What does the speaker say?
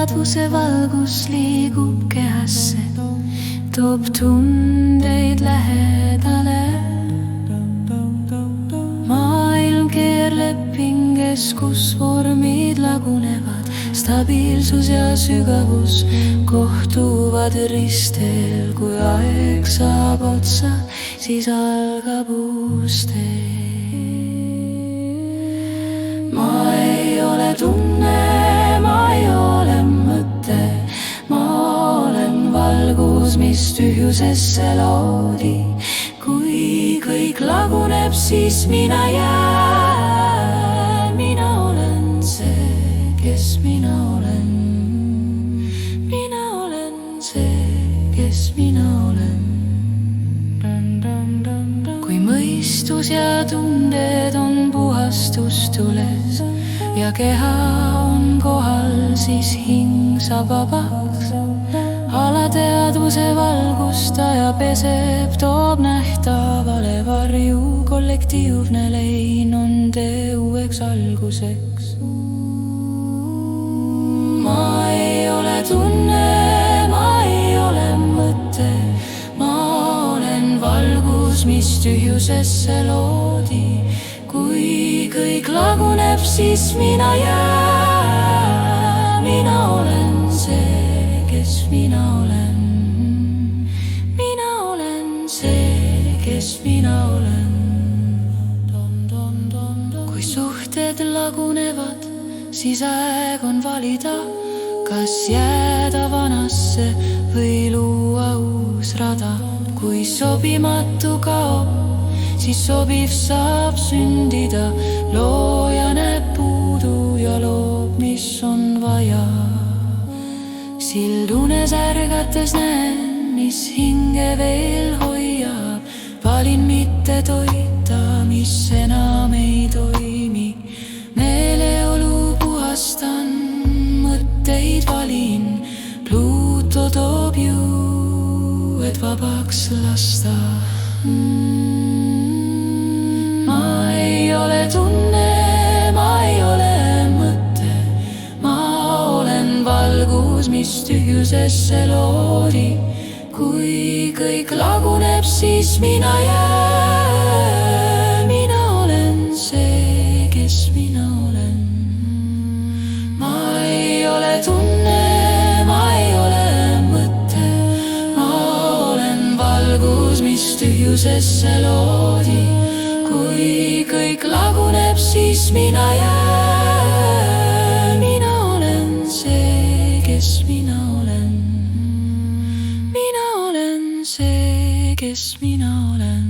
teadvuse valgus liigub kehasse, toob tundeid lähedale. Maailm keerleb pinges, kus vormid lagunevad, stabiilsus ja sügavus kohtuvad ristel. Kui aeg saab otsa, siis algab uus tee. Ma ei ole tunne, ma ei ole mõte, ma olen valgus, mis tühjusesse loodi. Kui kõik laguneb, siis mina jään. Mina olen see, kes mina olen. Mina olen see, kes mina olen. Kui mõistus ja tunded on puhastustules ja keha on kohal, siis hing saab vabaks. Alateadvuse valgust ja peseb, toob nähtavale varju. Kollektiivne lein on tee uueks alguseks. Ma ei ole tunne, ma ei ole mõte, ma olen valgus, mis tühjusesse loodi. Kui kõik laguneb, siis mina jään. Mina olen see, kes mina olen. Mina olen see, kes mina olen. Kui suhted lagunevad, siis aeg on valida, kas jääda vanasse või luua uus rada. Kui sobimatu kaob, siis sobiv saab sündida. Looja näeb puudu ja loob, mis on vaja. Sildunes ärgates näen, mis hinge veel hoiab. Valin mitte toita, mis enam ei toimi. Meeleolu puhastan, mõtteid valin. Pluuto toob ju, et vabaks lasta. Ma ei ole tunne, ma ei ole mõte, ma olen valgus, mis tühjusesse loodi. Kui kõik laguneb, siis mina jään. Mina olen see, kes mina olen. Ma ei ole tunne, ma ei ole mõte, ma olen valgus, mis tühjusesse loodi. Kui kõik laguneb, siis mina jään. Mina olen see, kes mina olen. Mina olen see, kes mina olen.